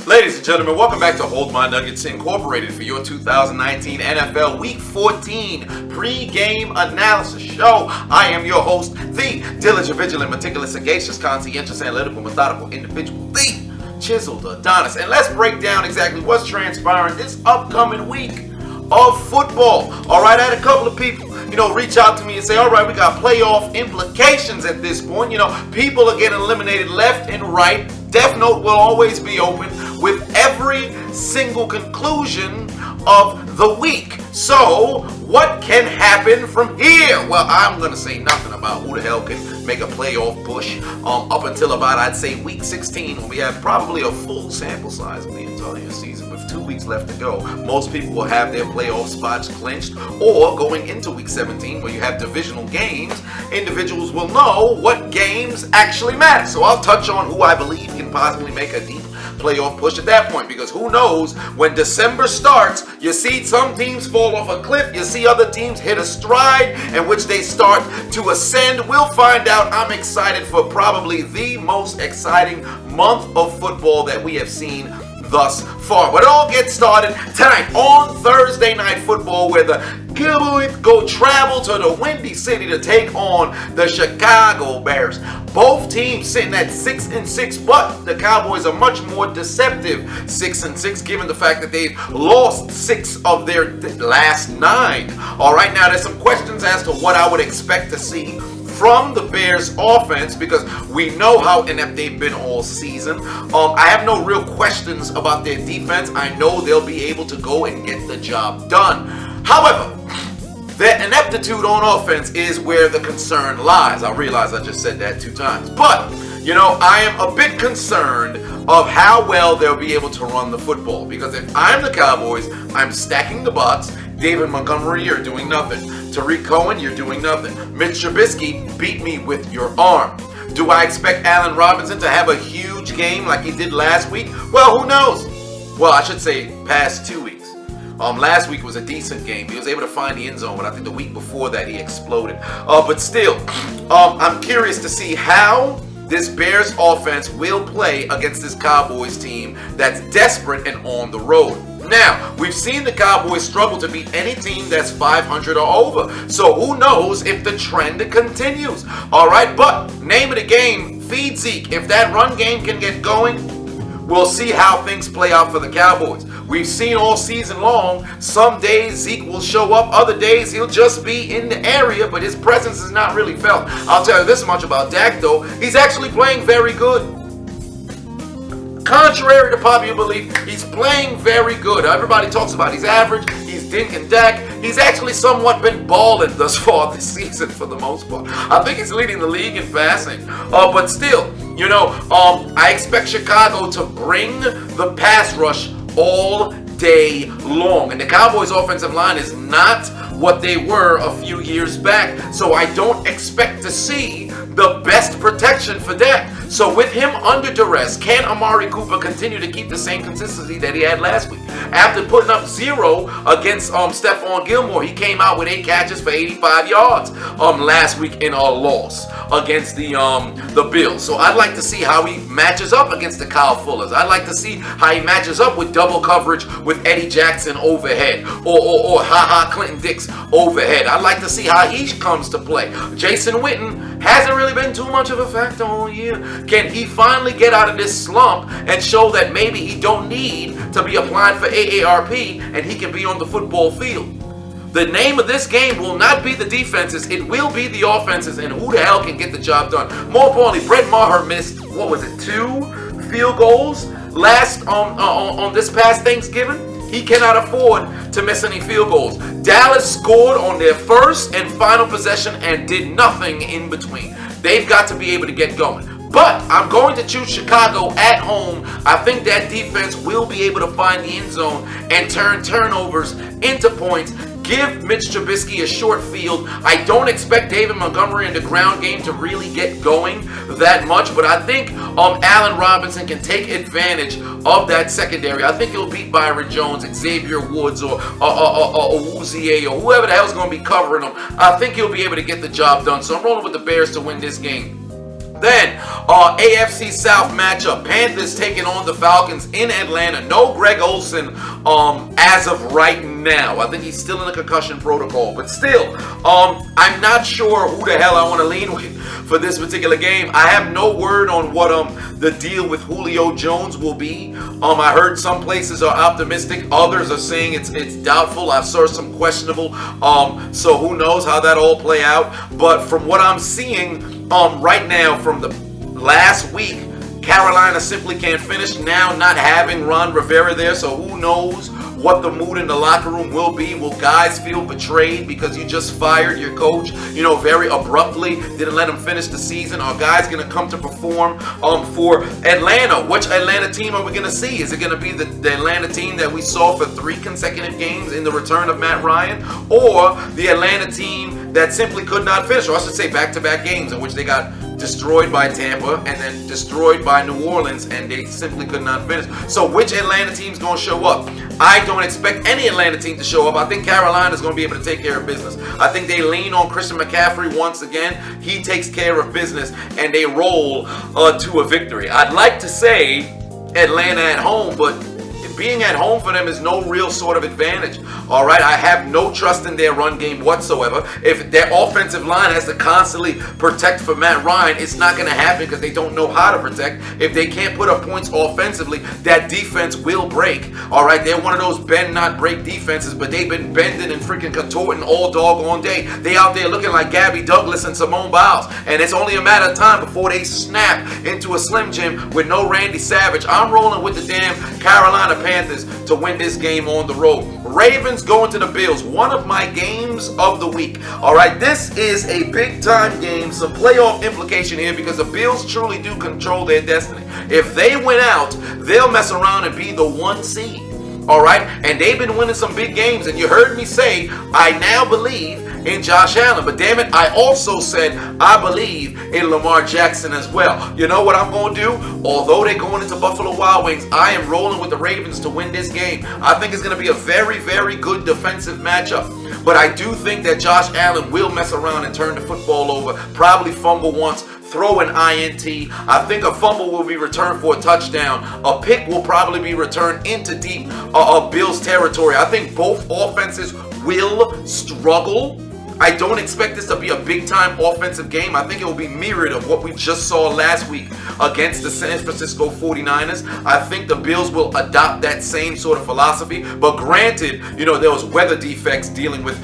Ladies and gentlemen, welcome back to Hold My Nuggets Incorporated for your 2019 NFL Week 14 pre-game analysis show. I am your host, the diligent, vigilant, meticulous, sagacious, conscientious, analytical, methodical individual, the Chiseled Adonis. And let's break down exactly what's transpiring this upcoming week of football. All right, I had a couple of people, reach out to me and say, all right, we got playoff implications at this point. People are getting eliminated left and right. Death Note will always be open with every single conclusion of the week. So, what can happen from here? Well, I'm going to say nothing about who the hell can make a playoff push up until about, I'd say, week 16, when we have probably a full sample size of the entire season with 2 weeks left to go. Most people will have their playoff spots clinched, or going into week 17, where you have divisional games, individuals will know what games actually matter. So I'll touch on who I believe can possibly make a deep playoff push at that point, because who knows, when December starts, you see some teams fall off a cliff, you see other teams hit a stride in which they start to ascend. We'll find out. I'm excited for probably the most exciting month of football that we have seen thus far. But it all gets started tonight on Thursday Night Football, where the Cowboys go travel to the Windy City to take on the Chicago Bears. Both teams sitting at 6-6, but the Cowboys are much more deceptive 6-6, given the fact that they've lost 6 of their last 9. All right, now there's some questions as to what I would expect to see from the Bears offense, because we know how inept they've been all season. I have no real questions about their defense. I know they'll be able to go and get the job done. However, their ineptitude on offense is where the concern lies. I realize I just said that 2 times. But, I am a bit concerned of how well they'll be able to run the football. Because if I'm the Cowboys, I'm stacking the box. David Montgomery, you're doing nothing. Tariq Cohen, you're doing nothing. Mitch Trubisky, beat me with your arm. Do I expect Allen Robinson to have a huge game like he did last week? Well, who knows? Well, I should say past 2 weeks. Last week was a decent game. He was able to find the end zone, but I think the week before that he exploded. But still, I'm curious to see how this Bears offense will play against this Cowboys team that's desperate and on the road. Now, we've seen the Cowboys struggle to beat any team that's 500 or over. So who knows if the trend continues. All right, but name of the game, feed Zeke. If that run game can get going, we'll see how things play out for the Cowboys. We've seen all season long, some days Zeke will show up, other days he'll just be in the area, but his presence is not really felt. I'll tell you this much about Dak, though. He's actually playing very good. Contrary to popular belief, he's playing very good. Everybody talks about he's average, he's dinking Dak. He's actually somewhat been balling thus far this season for the most part. I think he's leading the league in passing. But still, I expect Chicago to bring the pass rush all day long. And the Cowboys' offensive line is not what they were a few years back. So I don't expect to see the best protection for Dak. So with him under duress, can Amari Cooper continue to keep the same consistency that he had last week? After putting up 0 against Stephon Gilmore, he came out with 8 catches for 85 yards last week in a loss against the Bills. So I'd like to see how he matches up against the Kyle Fullers. I'd like to see how he matches up with double coverage with Eddie Jackson overhead or Clinton Dix overhead. I'd like to see how he comes to play. Jason Witten hasn't really been too much of a factor all year. Can he finally get out of this slump and show that maybe he don't need to be applying for AARP and he can be on the football field? The name of this game will not be the defenses, it will be the offenses, and who the hell can get the job done. More importantly, Brett Maher missed, 2 field goals last on this past Thanksgiving. He cannot afford to miss any field goals. Dallas scored on their first and final possession and did nothing in between. They've got to be able to get going. But I'm going to choose Chicago at home. I think that defense will be able to find the end zone and turn turnovers into points. Give Mitch Trubisky a short field. I don't expect David Montgomery in the ground game to really get going that much, but I think Allen Robinson can take advantage of that secondary. I think he'll beat Byron Jones, Xavier Woods, or Awuzie, or whoever the hell's going to be covering him. I think he'll be able to get the job done. So I'm rolling with the Bears to win this game. Then, AFC South matchup. Panthers taking on the Falcons in Atlanta. No Greg Olsen as of right now. I think he's still in the concussion protocol. But still, I'm not sure who the hell I want to lean with for this particular game. I have no word on what the deal with Julio Jones will be. I heard some places are optimistic. Others are saying it's doubtful. I saw some questionable. So who knows how that all play out. But from what I'm seeing right now from the last week, Carolina simply can't finish. Now not having Ron Rivera there, so who knows what the mood in the locker room will be. Will guys feel betrayed because you just fired your coach, very abruptly, didn't let him finish the season? Are guys going to come to perform for Atlanta? Which Atlanta team are we going to see? Is it going to be the Atlanta team that we saw for 3 consecutive games in the return of Matt Ryan, or the Atlanta team that simply could not finish, or I should say back-to-back games in which they got destroyed by Tampa and then destroyed by New Orleans, and they simply could not finish? So which Atlanta team's going to show up? I don't expect any Atlanta team to show up. I think Carolina's going to be able to take care of business. I think they lean on Christian McCaffrey once again. He takes care of business, and they roll to a victory. I'd like to say Atlanta at home, but being at home for them is no real sort of advantage. All right, I have no trust in their run game whatsoever. If their offensive line has to constantly protect for Matt Ryan, it's not going to happen because they don't know how to protect. If they can't put up points offensively, that defense will break. All right, they're one of those bend not break defenses, but they've been bending and freaking contorting all doggone day. They out there looking like Gabby Douglas and Simone Biles, and it's only a matter of time before they snap into a Slim Jim with no Randy Savage. I'm rolling with the damn Carolina Panthers to win this game on the road. Ravens going to the Bills, one of my games of the week. All right, this is a big time game, some playoff implication here because the Bills truly do control their destiny. If they win out, they'll mess around and be the 1 seed. All right, and they've been winning some big games, and you heard me say I now believe in Josh Allen, but damn it, I also said I believe in Lamar Jackson as well. You know what I'm going to do? Although they're going into Buffalo Wild Wings, I am rolling with the Ravens to win this game. I think it's going to be a very, very good defensive matchup, but I do think that Josh Allen will mess around and turn the football over, probably fumble once, throw an INT. I think a fumble will be returned for a touchdown. A pick will probably be returned into deep Bills territory. I think both offenses will struggle. I don't expect this to be a big-time offensive game. I think it will be mirrored of what we just saw last week against the San Francisco 49ers. I think the Bills will adopt that same sort of philosophy. But granted, there was weather defects dealing with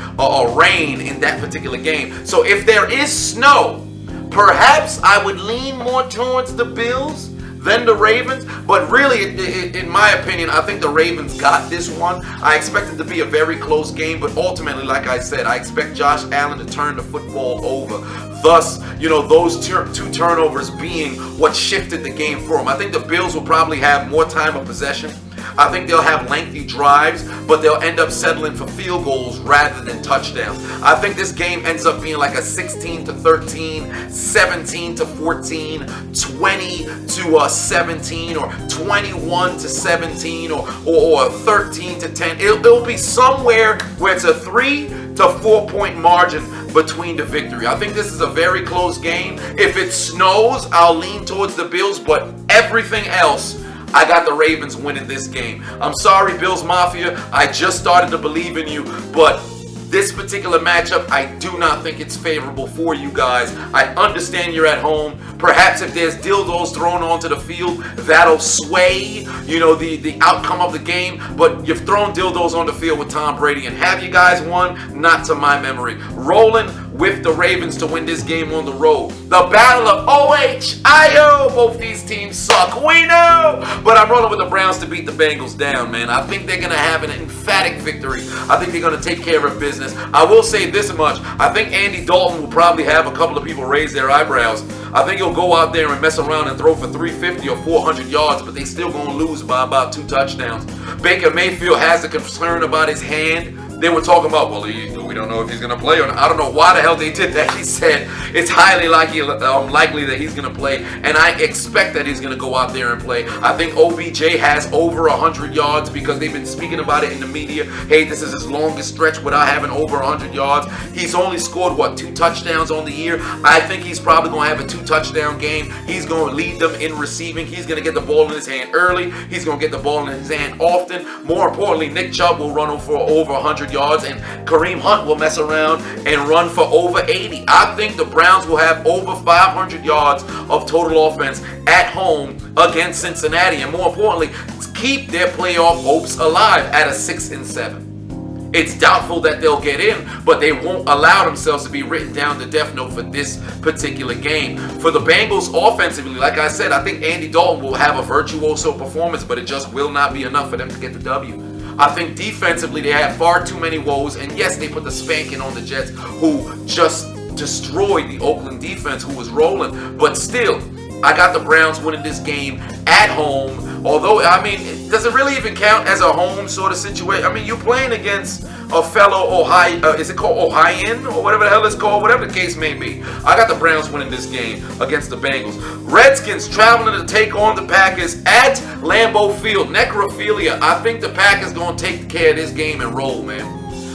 rain in that particular game. So if there is snow, perhaps I would lean more towards the Bills than the Ravens, but really, in my opinion, I think the Ravens got this one. I expect it to be a very close game, but ultimately, like I said, I expect Josh Allen to turn the football over. Thus, those 2 turnovers being what shifted the game for him. I think the Bills will probably have more time of possession. I think they'll have lengthy drives, but they'll end up settling for field goals rather than touchdowns. I think this game ends up being like a 16-13, 17-14, 20-17, or 21-17, or 13-10. It'll be somewhere where it's a 3 to 4 point margin between the victory. I think this is a very close game. If it snows, I'll lean towards the Bills, but everything else, I got the Ravens winning this game. I'm sorry, Bills Mafia. I just started to believe in you, but this particular matchup, I do not think it's favorable for you guys. I understand you're at home. Perhaps if there's dildos thrown onto the field, that'll sway, the outcome of the game. But you've thrown dildos on the field with Tom Brady, and have you guys won? Not to my memory. Rolling with the Ravens to win this game on the road. The battle of OHIO. Both these teams suck. We know. But I'm rolling with the Browns to beat the Bengals down, man. I think they're going to have an emphatic victory. I think they're going to take care of business. I will say this much. I think Andy Dalton will probably have a couple of people raise their eyebrows. I think he'll go out there and mess around and throw for 350 or 400 yards, but they still going to lose by about 2 touchdowns. Baker Mayfield has a concern about his hand. they were talking about, well, we don't know if he's going to play or not. I don't know why the hell they did that. He said it's highly likely that he's going to play, and I expect that he's going to go out there and play. I think OBJ has over 100 yards because they've been speaking about it in the media. Hey, this is his longest stretch without having over 100 yards. He's only scored, 2 touchdowns on the year. I think he's probably going to have a 2-touchdown game. He's going to lead them in receiving. He's going to get the ball in his hand early. He's going to get the ball in his hand often. More importantly, Nick Chubb will run for over 100 yards, and Kareem Hunt will mess around and run for over 80. I think the Browns will have over 500 yards of total offense at home against Cincinnati, and more importantly, keep their playoff hopes alive at a 6-7. It's doubtful that they'll get in, but they won't allow themselves to be written down the death note for this particular game. For the Bengals offensively, like I said, I think Andy Dalton will have a virtuoso performance, but it just will not be enough for them to get the W. I think defensively they have far too many woes, and yes, they put the spanking on the Jets, who just destroyed the Oakland defense, who was rolling. But still, I got the Browns winning this game at home. Although, I mean, does it really even count as a home sort of situation? I mean, you're playing against a fellow Ohio, is it called Ohioan or whatever the hell it's called, whatever the case may be. I got the Browns winning this game against the Bengals. Redskins traveling to take on the Packers at Lambeau Field. Necrophilia. I think the Packers going to take care of this game and roll, man.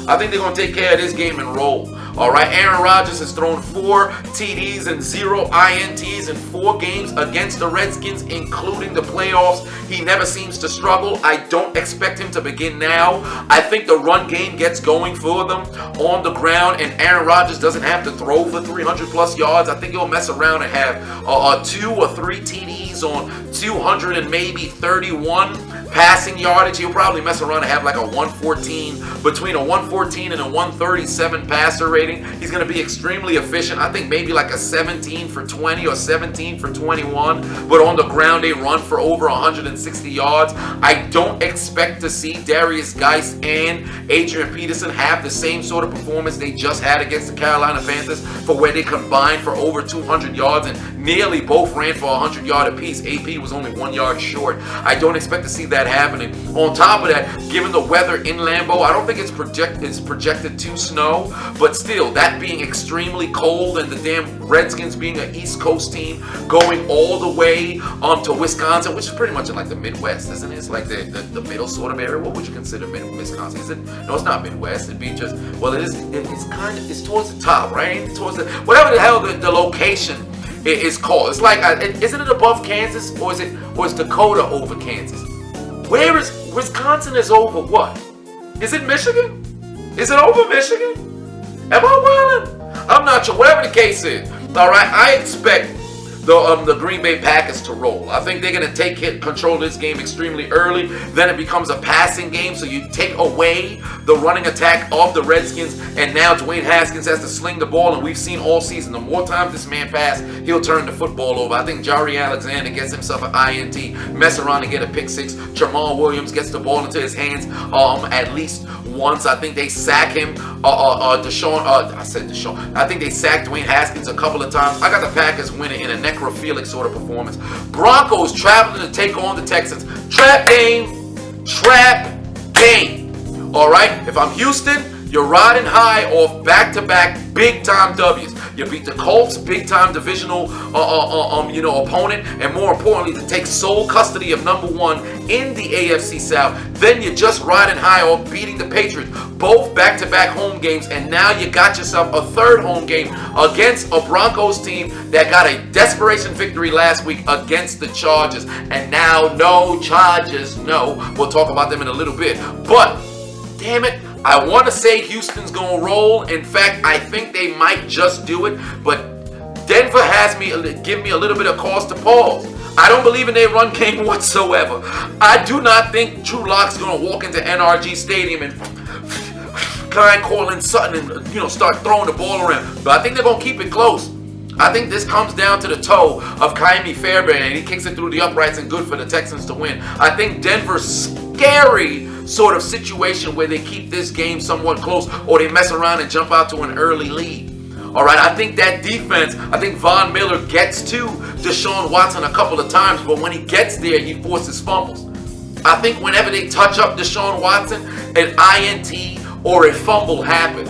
I think they're going to take care of this game and roll. All right, Aaron Rodgers has thrown 4 TDs and 0 INTs in 4 games against the Redskins, including the playoffs. He never seems to struggle. I don't expect him to begin now. I think the run game gets going for them on the ground, and Aaron Rodgers doesn't have to throw for 300-plus yards. I think he'll mess around and have 2 or 3 TDs on 200 and maybe 31 passing yardage. He'll probably mess around and have like a 114, between a 114 and a 137 passer rating. He's going to be extremely efficient. I think maybe like a 17 for 20 or 17 for 21. But on the ground, they run for over 160 yards. I don't expect to see Darius Geist and Adrian Peterson have the same sort of performance they just had against the Carolina Panthers, for where they combined for over 200 yards and nearly both ran for 100 yards apiece. AP was only 1 yard short. I don't expect to see that happening. On top of that, given the weather in Lambeau, I don't think it's projected to snow, but still, that being extremely cold and the damn Redskins being an East Coast team going all the way to Wisconsin, which is pretty much in like the Midwest, isn't it? It's like the middle sort of area. What would you consider Wisconsin? Is it? No, it's not Midwest. It'd be just, well, it is. It's towards the top, right? Towards the, whatever the hell the location is called. It's like, isn't it above Kansas, or is Dakota over Kansas? Where is Wisconsin? Is over what? Is it Michigan? Is it over Michigan? Am I wildin'? I'm not sure. Whatever the case is, all right. I expect the Green Bay Packers to roll. I think they're going to take control of this game extremely early. Then it becomes a passing game, so you take away the running attack of the Redskins, and now Dwayne Haskins has to sling the ball, and we've seen all season, the more times this man passes, he'll turn the football over. I think Jari Alexander gets himself an INT, mess around and get a pick 6. Jamal Williams gets the ball into his hands at least once. I think they sack him. I think they sacked Dwayne Haskins a couple of times. I got the Packers winning in a necrophilic sort of performance. Broncos traveling to take on the Texans. Trap game. All right. If I'm Houston, you're riding high off back-to-back big-time W's. You beat the Colts, big-time divisional opponent, and more importantly, to take sole custody of number 1 in the AFC South. Then you're just riding high off beating the Patriots, both back-to-back home games, and now you got yourself a third home game against a Broncos team that got a desperation victory last week against the Chargers, and now no Chargers, no. We'll talk about them in a little bit, but damn it, I want to say Houston's going to roll. In fact, I think they might just do it. But Denver give me a little bit of cause to pause. I don't believe in their run game whatsoever. I do not think Drew Lock's going to walk into NRG Stadium and Klein Cortland Sutton and start throwing the ball around. But I think they're going to keep it close. I think this comes down to the toe of Kaimi Fairbairn, and he kicks it through the uprights and good for the Texans to win. I think Denver's scary sort of situation where they keep this game somewhat close, or they mess around and jump out to an early lead. All right, I think that defense, I think Von Miller gets to Deshaun Watson a couple of times, but when he gets there, he forces fumbles. I think whenever they touch up Deshaun Watson, an INT or a fumble happens.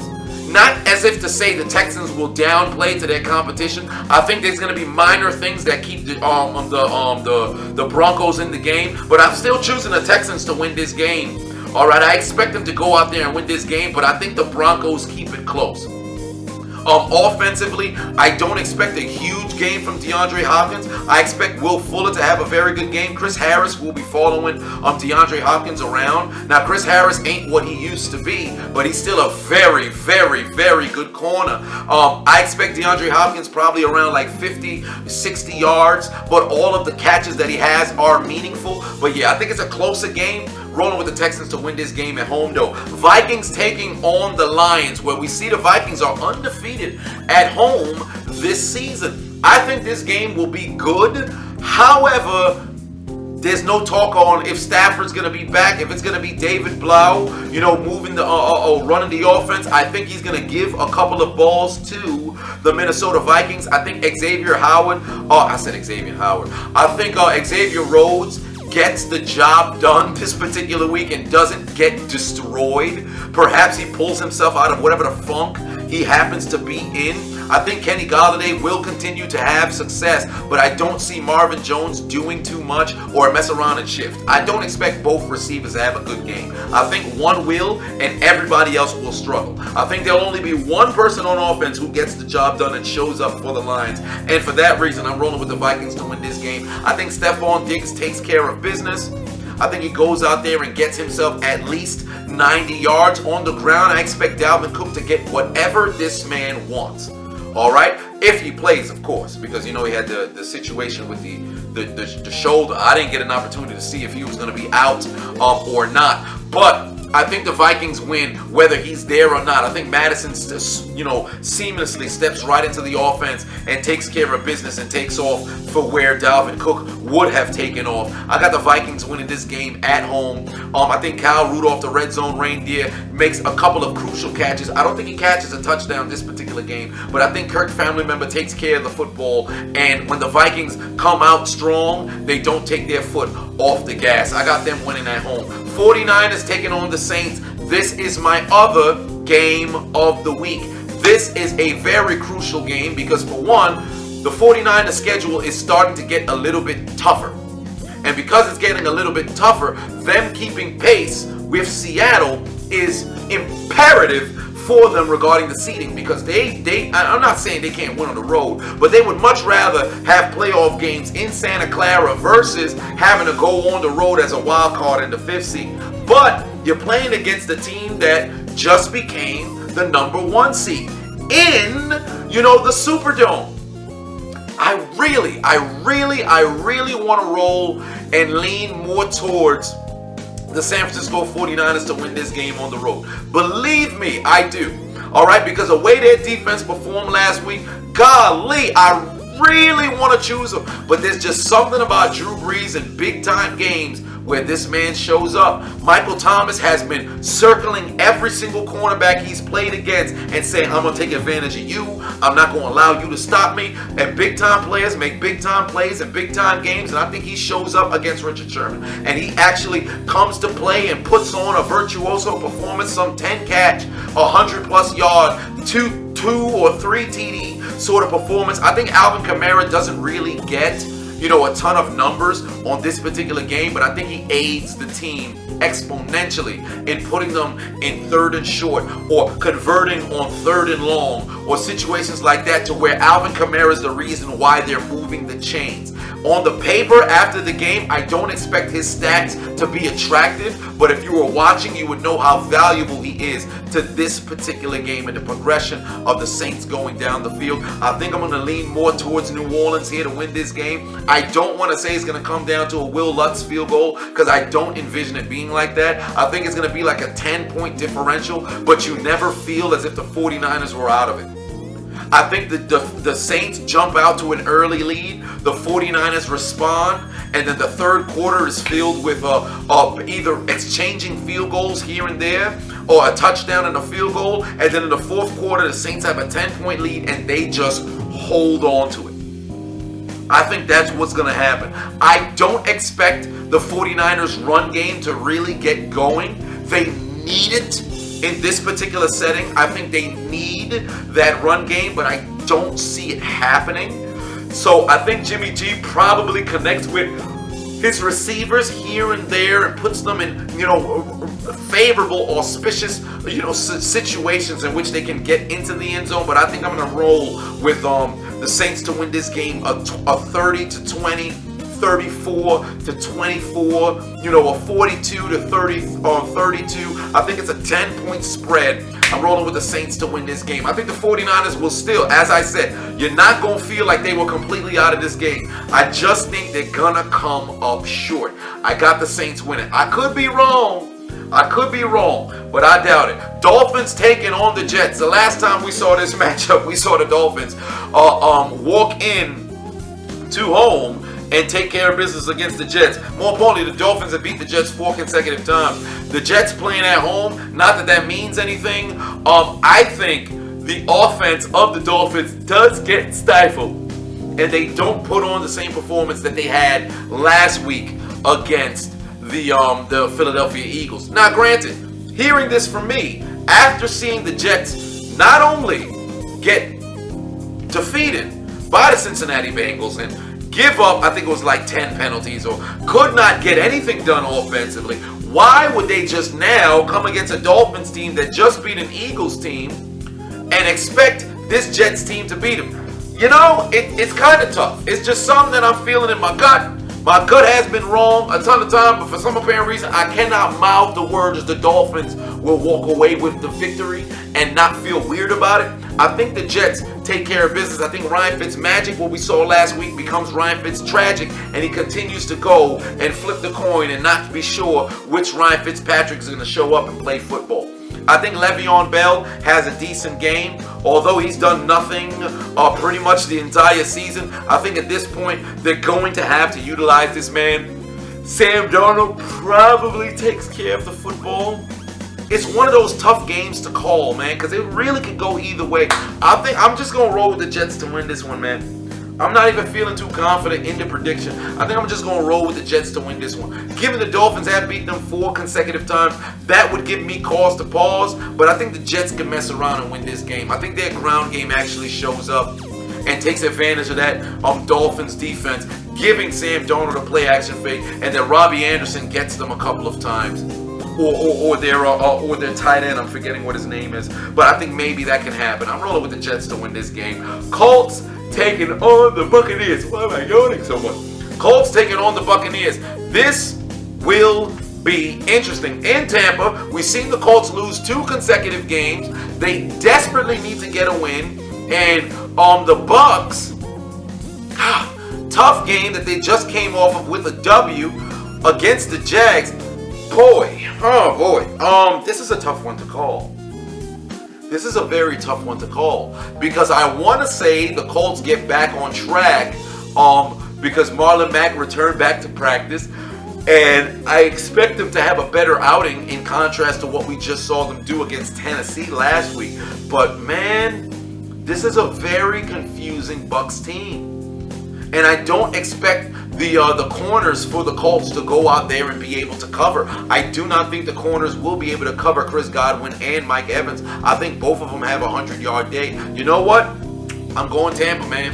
Not as if to say the Texans will downplay to their competition. I think there's going to be minor things that keep the Broncos in the game, but I'm still choosing the Texans to win this game. All right, I expect them to go out there and win this game, but I think the Broncos keep it close. Offensively, I don't expect a huge game from DeAndre Hopkins. I expect Will Fuller to have a very good game. Chris Harris will be following DeAndre Hopkins around. Now, Chris Harris ain't what he used to be, but he's still a very, very, very good corner. I expect DeAndre Hopkins probably around like 50, 60 yards, but all of the catches that he has are meaningful. But yeah, I think it's a closer game. Rolling with the Texans to win this game at home, though. Vikings taking on the Lions, where we see the Vikings are undefeated at home this season. I think this game will be good. However, there's no talk on if Stafford's going to be back, if it's going to be David Blau, moving running the offense. I think he's going to give a couple of balls to the Minnesota Vikings. I think Xavier Howard, I think Xavier Rhodes gets the job done this particular week and doesn't get destroyed. Perhaps he pulls himself out of whatever the funk he happens to be in. I think Kenny Golladay will continue to have success, but I don't see Marvin Jones doing too much or mess around and shift. I don't expect both receivers to have a good game. I think one will and everybody else will struggle. I think there'll only be one person on offense who gets the job done and shows up for the Lions. And for that reason, I'm rolling with the Vikings to win this game. I think Stephon Diggs takes care of business. I think he goes out there and gets himself at least 90 yards on the ground. I expect Dalvin Cook to get whatever this man wants. All right, if he plays, of course, because he had the situation with the shoulder. I didn't get an opportunity to see if he was going to be out or not, but I think the Vikings win whether he's there or not. I think Madison, seamlessly steps right into the offense and takes care of business and takes off for where Dalvin Cook would have taken off. I got the Vikings winning this game at home. I think Kyle Rudolph, the red zone reindeer, makes a couple of crucial catches. I don't think he catches a touchdown this particular game, but I think Kirk family member takes care of the football, and when the Vikings come out strong, they don't take their foot off the gas. I got them winning at home. 49ers taking on the Saints. This is my other game of the week. This is a very crucial game because, for one, the 49ers schedule is starting to get a little bit tougher. And because it's getting a little bit tougher, them keeping pace with Seattle is imperative for them regarding the seeding, because I'm not saying they can't win on the road, but they would much rather have playoff games in Santa Clara versus having to go on the road as a wild card in the 5th seed. But you're playing against the team that just became the number 1 seed in, the Superdome. I really want to roll and lean more towards the San Francisco 49ers to win this game on the road. Believe me, I do. All right, because the way their defense performed last week, golly, I really want to choose them. But there's just something about Drew Brees in big-time games where this man shows up. Michael Thomas has been circling every single cornerback he's played against and saying, I'm going to take advantage of you. I'm not going to allow you to stop me. And big-time players make big-time plays in big-time games, and I think he shows up against Richard Sherman. And he actually comes to play and puts on a virtuoso performance, some 10-catch, 100-plus yard, two or three TD sort of performance. I think Alvin Kamara doesn't really get a ton of numbers on this particular game, but I think he aids the team exponentially in putting them in 3rd and short or converting on 3rd and long or situations like that, to where Alvin Kamara is the reason why they're moving the chains. On the paper after the game, I don't expect his stats to be attractive, but if you were watching, you would know how valuable he is to this particular game and the progression of the Saints going down the field. I think I'm going to lean more towards New Orleans here to win this game. I don't want to say it's going to come down to a Will Lutz field goal, because I don't envision it being like that. I think it's going to be like a 10-point differential, but you never feel as if the 49ers were out of it. I think the Saints jump out to an early lead, the 49ers respond, and then the 3rd quarter is filled with either exchanging field goals here and there or a touchdown and a field goal, and then in the 4th quarter the Saints have a 10-point lead and they just hold on to it. I think that's what's going to happen. I don't expect the 49ers run game to really get going. They need it in this particular setting. I think they need that run game, but I don't see it happening. So I think Jimmy G probably connects with his receivers here and there and puts them in, favorable, auspicious, situations in which they can get into the end zone. But I think I'm going to roll with the Saints to win this game a 30-20, 34-24, a 42-32. I think it's a 10-point spread. I'm rolling with the Saints to win this game. I think the 49ers will still, as I said, you're not going to feel like they were completely out of this game. I just think they're going to come up short. I got the Saints winning. I could be wrong, but I doubt it. Dolphins taking on the Jets. The last time we saw this matchup, we saw the Dolphins walk in to home and take care of business against the Jets. More importantly, the Dolphins have beat the Jets 4 consecutive times. The Jets playing at home, not that means anything. I think the offense of the Dolphins does get stifled, and they don't put on the same performance that they had last week against the Philadelphia Eagles. Now, granted, hearing this from me, after seeing the Jets not only get defeated by the Cincinnati Bengals and give up, I think it was like 10 penalties, or could not get anything done offensively, why would they just now come against a Dolphins team that just beat an Eagles team and expect this Jets team to beat them? It's kind of tough. It's just something that I'm feeling in my gut. My gut has been wrong a ton of times, but for some apparent reason, I cannot mouth the words the Dolphins will walk away with the victory and not feel weird about it. I think the Jets take care of business. I think Ryan Fitzmagic, what we saw last week, becomes Ryan Fitztragic, and he continues to go and flip the coin and not be sure which Ryan Fitzpatrick is going to show up and play football. I think Le'Veon Bell has a decent game, although he's done nothing pretty much the entire season. I think at this point, they're going to have to utilize this man. Sam Darnold probably takes care of the football. It's one of those tough games to call, man, because it really could go either way. I think I'm just going to roll with the Jets to win this one, man. I'm not even feeling too confident in the prediction. I think I'm just going to roll with the Jets to win this one. Given the Dolphins have beaten them 4 consecutive times, that would give me cause to pause. But I think the Jets can mess around and win this game. I think their ground game actually shows up and takes advantage of that Dolphins defense, giving Sam Darnold a play action fake, and then Robbie Anderson gets them a couple of times. Or their tight end, I'm forgetting what his name is. But I think maybe that can happen. I'm rolling with the Jets to win this game. Colts taking on the Buccaneers. Why am I yawning so much? Colts taking on the Buccaneers. This will be interesting. In Tampa, we've seen the Colts lose 2 consecutive games. They desperately need to get a win. And the Bucs, tough game that they just came off of with a W against the Jags. This is a tough one to call. This is a very tough one to call because I want to say the Colts get back on track because Marlon Mack returned back to practice, and I expect them to have a better outing in contrast to what we just saw them do against Tennessee last week. But man, this is a very confusing Bucs team, and I don't expect the corners for the Colts to go out there and be able to cover. I do not think the corners will be able to cover Chris Godwin and Mike Evans. I think both of them have a 100-yard day. You know what? I'm going Tampa, man.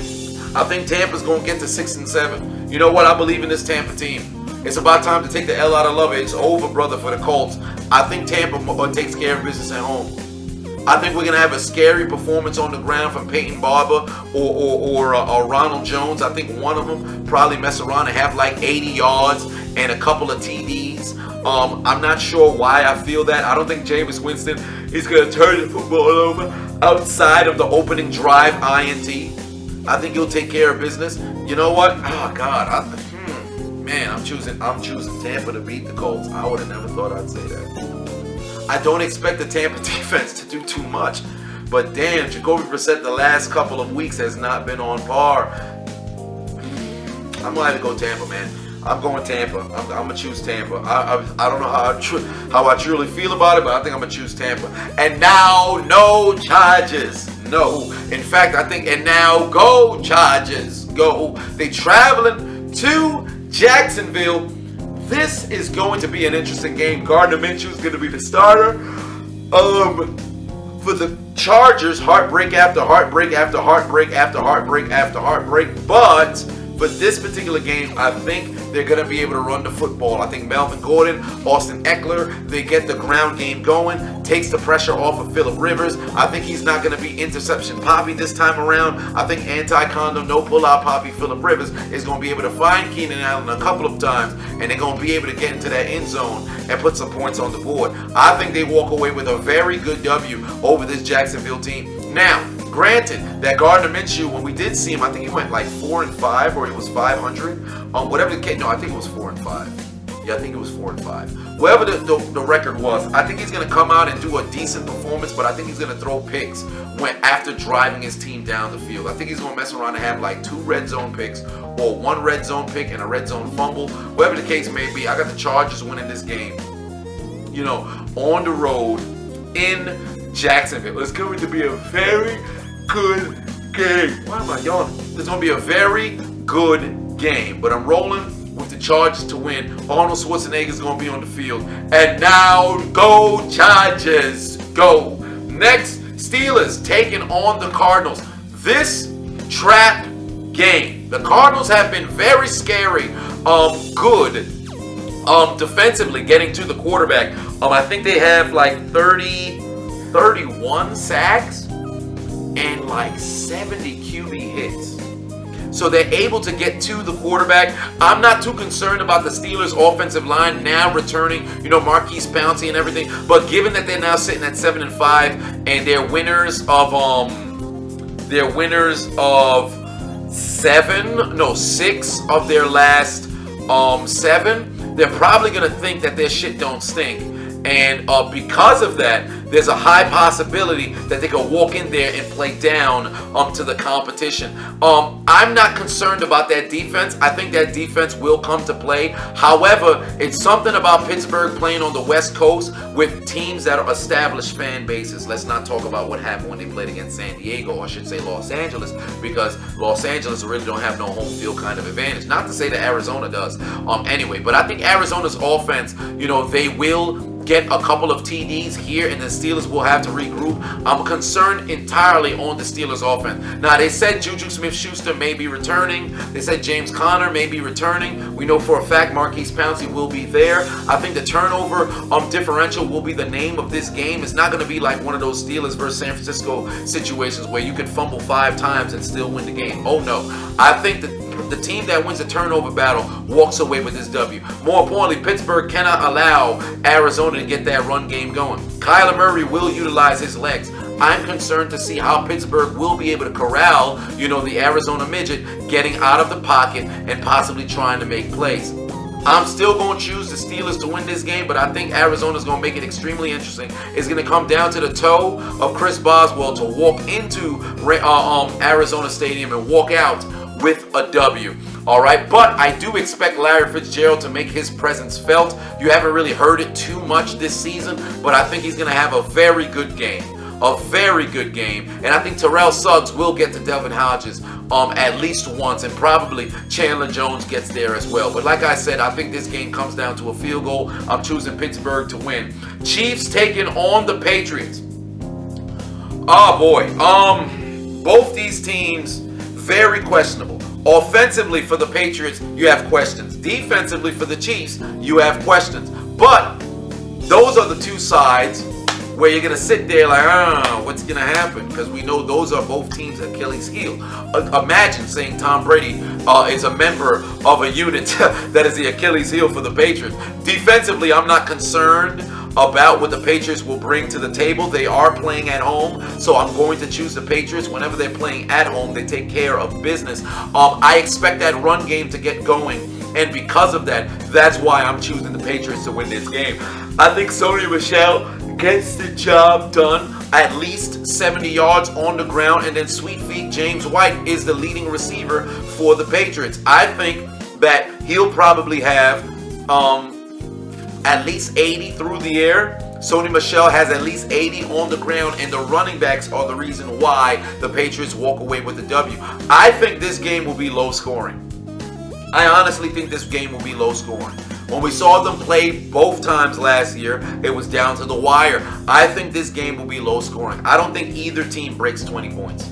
I think Tampa's going to get to 6-7. You know what? I believe in this Tampa team. It's about time to take the L out of love. It's over, brother, for the Colts. I think Tampa takes care of business at home. I think we're going to have a scary performance on the ground from Peyton Barber or Ronald Jones. I think one of them probably mess around and have like 80 yards and a couple of TDs. I'm not sure why I feel that. I don't think Jameis Winston is going to turn the football over outside of the opening drive INT. I think he'll take care of business. You know what? Oh, God. I'm choosing Tampa to beat the Colts. I would have never thought I'd say that. I don't expect the Tampa defense to do too much, but damn, Jacoby Brissett the last couple of weeks has not been on par. I'm going to have to go Tampa, man. I'm going Tampa. I'm going to choose Tampa. I don't know how I truly feel about it, but I think I'm going to choose Tampa. And now, no Chargers. No. In fact, and now go Chargers. Go. They traveling to Jacksonville. This is going to be an interesting game. Gardner Minshew is going to be the starter. For the Chargers, heartbreak after heartbreak after heartbreak after heartbreak after heartbreak. But for this particular game, I think they're going to be able to run the football. I think Melvin Gordon, Austin Eckler, they get the ground game going, takes the pressure off of Phillip Rivers. I think he's not going to be interception poppy this time around. I think anti-condom, no pull-out poppy Phillip Rivers is going to be able to find Keenan Allen a couple of times, and they're going to be able to get into that end zone and put some points on the board. I think they walk away with a very good W over this Jacksonville team. Now, granted, that Gardner Minshew, when we did see him, I think he went like 4-5, or it was 500. Whatever the case, no, I think it was 4-5. Yeah, I think it was 4-5. Whatever the record was, I think he's going to come out and do a decent performance, but I think he's going to throw picks after driving his team down the field. I think he's going to mess around and have like 2 red zone picks, or 1 red zone pick and a red zone fumble. Whatever the case may be, I got the Chargers winning this game, on the road in Jacksonville. It's going to be a very good game. Why am I yawning? It's going to be a very good game, but I'm rolling with the Chargers to win. Arnold Schwarzenegger is going to be on the field. And now, go Chargers, go. Next, Steelers taking on the Cardinals. This trap game. The Cardinals have been very scary, good, defensively getting to the quarterback. I think they have like 31 sacks and like 70 QB hits. So they're able to get to the quarterback. I'm not too concerned about the Steelers' offensive line now returning, Marquise Pouncey and everything. But given that they're now sitting at 7-5 and they're winners of 6 of their last 7, they're probably going to think that their shit don't stink. And because of that, there's a high possibility that they can walk in there and play down to the competition. I'm not concerned about that defense. I think that defense will come to play. However, it's something about Pittsburgh playing on the West Coast with teams that are established fan bases. Let's not talk about what happened when they played against San Diego, or I should say Los Angeles, because Los Angeles really don't have no home field kind of advantage. Not to say that Arizona does. Anyway, but I think Arizona's offense, they will get a couple of TDs here, and the Steelers will have to regroup. I'm concerned entirely on the Steelers offense. Now, they said Juju Smith-Schuster may be returning. They said James Conner may be returning. We know for a fact Marquise Pouncey will be there. I think the turnover differential will be the name of this game. It's not going to be like one of those Steelers versus San Francisco situations where you can fumble 5 times and still win the game. Oh no. I think that the team that wins the turnover battle walks away with this W. More importantly, Pittsburgh cannot allow Arizona to get that run game going. Kyler Murray will utilize his legs. I'm concerned to see how Pittsburgh will be able to corral, the Arizona midget getting out of the pocket and possibly trying to make plays. I'm still going to choose the Steelers to win this game, but I think Arizona's going to make it extremely interesting. It's going to come down to the toe of Chris Boswell to walk into Arizona Stadium and walk out with a W. All right, but I do expect Larry Fitzgerald to make his presence felt. You haven't really heard it too much this season, but I think he's going to have a very good game. A very good game. And I think Terrell Suggs will get to Devin Hodges at least once, and probably Chandler Jones gets there as well. But like I said, I think this game comes down to a field goal. I'm choosing Pittsburgh to win. Chiefs taking on the Patriots. Oh boy. Both these teams very questionable. Offensively for the Patriots, you have questions. Defensively for the Chiefs, you have questions. But those are the two sides where you're going to sit there like, what's going to happen? Because we know those are both teams' Achilles heel. Imagine saying Tom Brady is a member of a unit that is the Achilles heel for the Patriots. Defensively, I'm not concerned about what the Patriots will bring to the table. They are playing at home, so I'm going to choose the Patriots. Whenever they're playing at home, they take care of business. I expect that run game to get going, and because of that, that's why I'm choosing the Patriots to win this game. I think Sony Michel gets the job done, at least 70 yards on the ground, and then Sweet Feet James White is the leading receiver for the Patriots. I think that he'll probably have at least 80 through the air. Sony Michel has at least 80 on the ground, and the running backs are the reason why the Patriots walk away with the W. I think this game will be low scoring. I honestly think this game will be low scoring. When we saw them play both times last year, it was down to the wire. I think this game will be low scoring. I don't think either team breaks 20 points.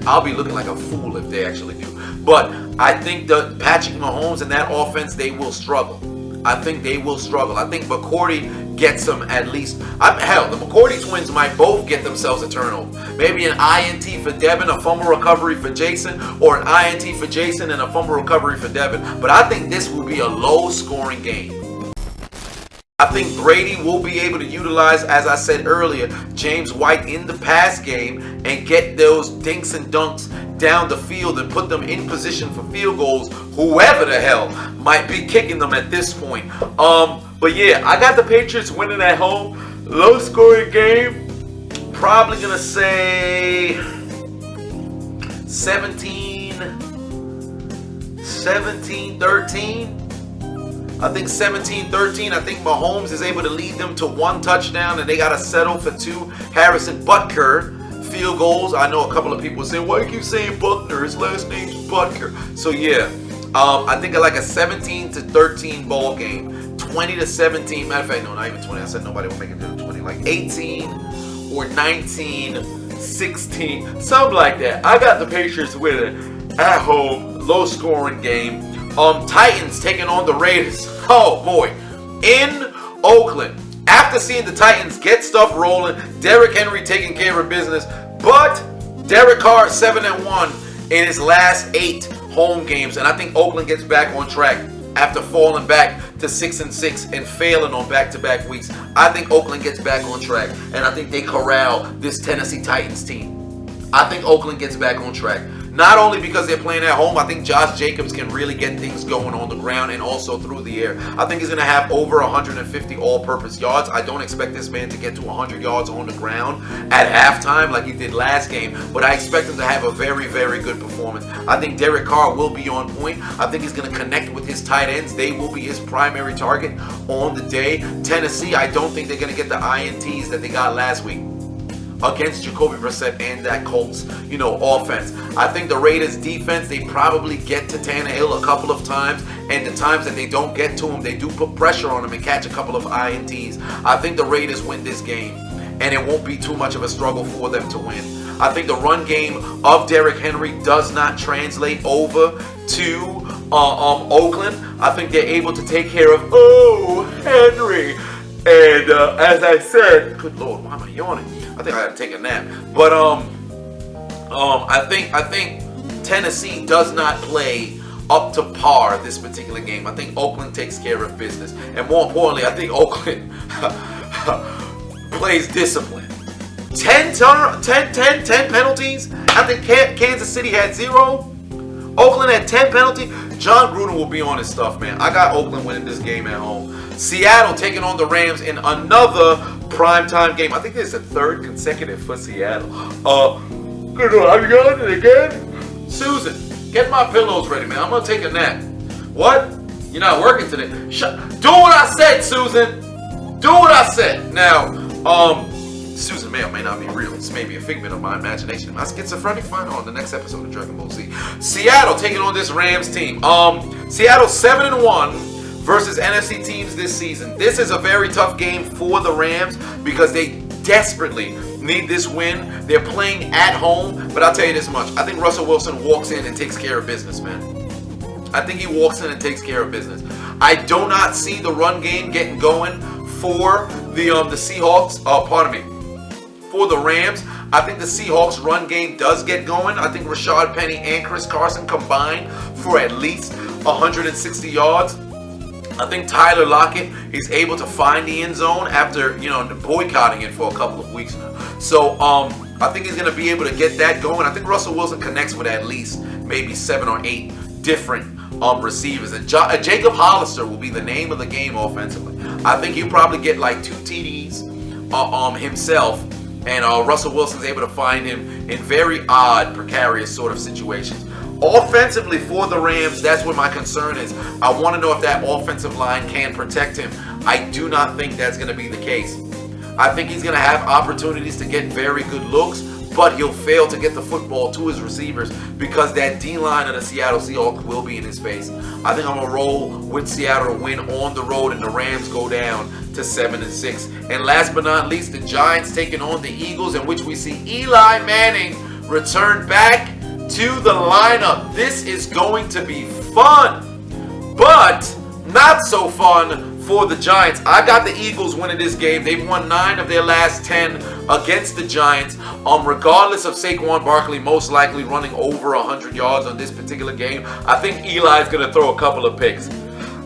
I'll be looking like a fool if they actually do. But I think the Patrick Mahomes and that offense, they will struggle. I think they will struggle. I think McCourty gets them at least. Hell, the McCourty twins might both get themselves a turnover. Maybe an INT for Devin, a fumble recovery for Jason, or an INT for Jason and a fumble recovery for Devin. But I think this will be a low-scoring game. I think Brady will be able to utilize, as I said earlier, James White in the pass game and get those dinks and dunks down the field and put them in position for field goals, whoever the hell might be kicking them at this point. But yeah, I got the Patriots winning at home. Low scoring game. Probably going to say 17-13. I think 17-13. I think Mahomes is able to lead them to one touchdown, and they got to settle for two Harrison Butker field goals. I know a couple of people saying, why do you keep saying Buckner? His last name's Butker. So yeah, I think like a 17-13 ball game. 20-17. Matter of fact, no, not even 20. I said nobody will make it to the 20. Like 18 or 19-16. Something like that. I got the Patriots winning at home. Low scoring game. Titans taking on the Raiders. Oh boy. In Oakland. After seeing the Titans get stuff rolling, Derrick Henry taking care of business, but Derek Carr 7-1 in his last 8 home games, and I think Oakland gets back on track after falling back to 6-6 and failing on back-to-back weeks. I think Oakland gets back on track, and I think they corral this Tennessee Titans team. I think Oakland gets back on track. Not only because they're playing at home, I think Josh Jacobs can really get things going on the ground and also through the air. I think he's going to have over 150 all-purpose yards. I don't expect this man to get to 100 yards on the ground at halftime like he did last game, but I expect him to have a very, very good performance. I think Derek Carr will be on point. I think he's going to connect with his tight ends. They will be his primary target on the day. Tennessee, I don't think they're going to get the INTs that they got last week against Jacoby Brissett and that Colts, offense. I think the Raiders defense, they probably get to Tannehill a couple of times, and the times that they don't get to him, they do put pressure on him and catch a couple of INTs. I think the Raiders win this game, and it won't be too much of a struggle for them to win. I think the run game of Derrick Henry does not translate over to Oakland. I think they're able to take care of Henry. And as I said, good Lord, why am I yawning? I think I gotta take a nap. But I think Tennessee does not play up to par this particular game. I think Oakland takes care of business, and more importantly, I think Oakland plays discipline. 10 penalties. I think Kansas City had 0. Oakland had 10 penalties. John Gruden will be on his stuff, man. I got Oakland winning this game at home. Seattle taking on the Rams in another primetime game. I think this is the 3rd consecutive for Seattle. I'm yawning again. Susan, get my pillows ready, man. I'm going to take a nap. What? You're not working today. Do what I said, Susan. Do what I said. Now, Susan may or may not be real. This may be a figment of my imagination. Am I schizophrenic? Find out on the next episode of Dragon Ball Z. Seattle taking on this Rams team. Seattle 7-1 versus NFC teams this season. This is a very tough game for the Rams because they desperately need this win. They're playing at home, but I'll tell you this much. I think Russell Wilson walks in and takes care of business, man. I think he walks in and takes care of business. I do not see the run game getting going for the Seahawks. For the Rams. I think the Seahawks run game does get going. I think Rashad Penny and Chris Carson combined for at least 160 yards. I think Tyler Lockett is able to find the end zone after, boycotting it for a couple of weeks now. So, I think he's going to be able to get that going. I think Russell Wilson connects with at least maybe 7 or 8 different receivers. And Jacob Hollister will be the name of the game offensively. I think he'll probably get like 2 TDs himself. And Russell Wilson's able to find him in very odd, precarious sort of situations. Offensively for the Rams, that's where my concern is. I want to know if that offensive line can protect him. I do not think that's going to be the case. I think he's going to have opportunities to get very good looks, but he'll fail to get the football to his receivers because that D-line of the Seattle Seahawks will be in his face. I think I'm going to roll with Seattle to win on the road, and the Rams go down to 7-6. And last but not least, the Giants taking on the Eagles, in which we see Eli Manning return back to the lineup. This is going to be fun, but not so fun for the Giants. I got the Eagles winning this game. They've won 9 of their last 10 against the Giants. Regardless of Saquon Barkley most likely running over 100 yards on this particular game, I think Eli's going to throw a couple of picks.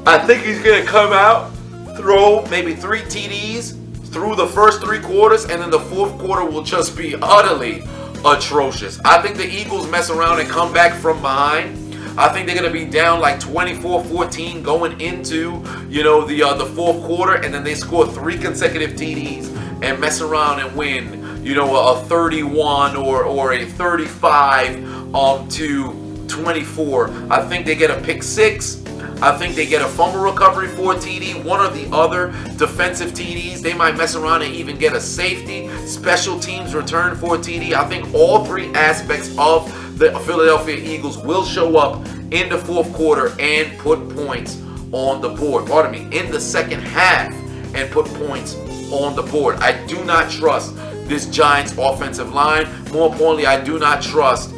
I think he's going to come out, throw maybe 3 TDs through the first 3 quarters, and then the fourth quarter will just be utterly atrocious. I think the Eagles mess around and come back from behind. I think they're going to be down like 24-14 going into, the fourth quarter, and then they score 3 consecutive TDs and mess around and win, a 31 or a 35 to 24. I think they get a pick 6. I think they get a fumble recovery for a TD, one or the other defensive TDs. They might mess around and even get a safety, special teams return for a TD. I think all 3 aspects of the Philadelphia Eagles will show up in the fourth quarter and put points on the board. In the second half and put points on the board. I do not trust this Giants offensive line. More importantly, I do not trust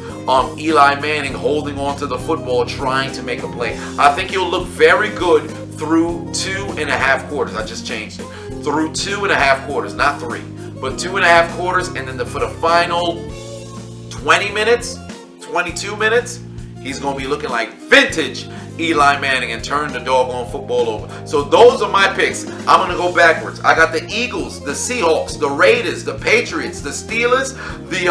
Eli Manning holding on to the football, trying to make a play. I think he'll look very good through 2.5 quarters. I just changed it. Through 2.5 quarters, not 3, but 2.5 quarters, and then for the final 20 minutes, 22 minutes, he's going to be looking like vintage Eli Manning and turn the doggone football over. So those are my picks. I'm going to go backwards. I got the Eagles, the Seahawks, the Raiders, the Patriots, the Steelers, the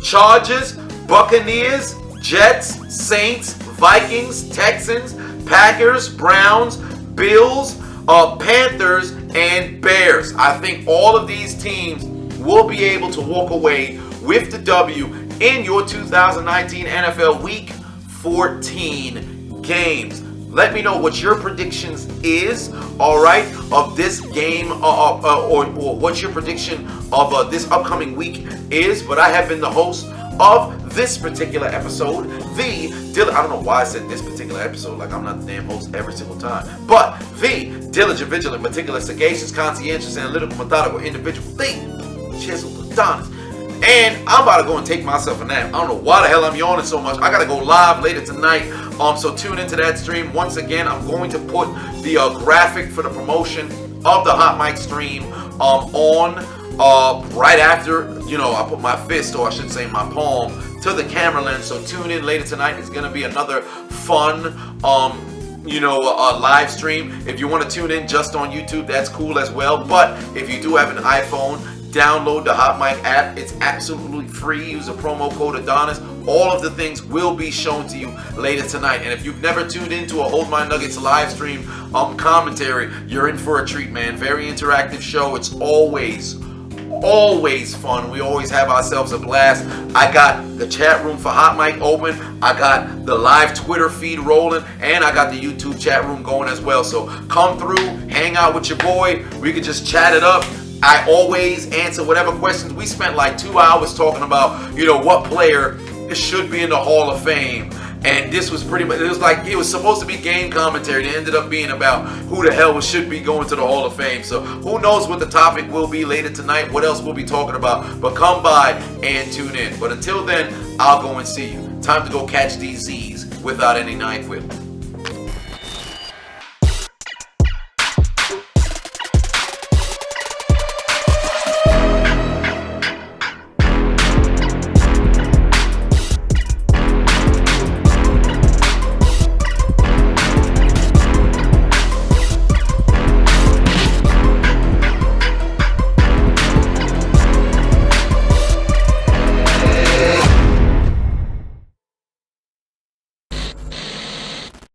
Chargers, Buccaneers, Jets, Saints, Vikings, Texans, Packers, Browns, Bills, Panthers, and Bears. I think all of these teams will be able to walk away with the W in your 2019 NFL Week 14 games. Let me know what your predictions is, all right, of this game, or what your prediction of this upcoming week is. But I have been the host of this particular episode, I don't know why I said this particular episode, like I'm not the damn host every single time, but the diligent, vigilant, meticulous, sagacious, conscientious, analytical, methodical individual, the Chiseled Adonis. And I'm about to go and take myself a nap. I don't know why the hell I'm yawning so much. I gotta go live later tonight. So tune into that stream. Once again, I'm going to put the graphic for the promotion of the Hot Mic stream on right after, I put my fist, or I should say my palm, to the camera lens. So tune in later tonight. It's gonna be another fun a live stream. If you want to tune in just on YouTube, that's cool as well. But if you do have an iPhone, download the Hot Mic app. It's absolutely free. Use the promo code Adonis. All of the things will be shown to you later tonight. And if you've never tuned into a Hold My Nuggets live stream commentary, you're in for a treat, man. Very interactive show. It's always fun. We always have ourselves a blast. I got the chat room for Hot Mic open. I got the live Twitter feed rolling, and I got the YouTube chat room going as well. So come through, hang out with your boy. We can just chat it up. I always answer whatever questions. We spent like 2 hours talking about, what player should be in the Hall of Fame. And this was pretty much, it was supposed to be game commentary. It ended up being about who the hell should be going to the Hall of Fame. So who knows what the topic will be later tonight, what else we'll be talking about. But come by and tune in. But until then, I'll go and see you. Time to go catch these Z's without any NyQuil.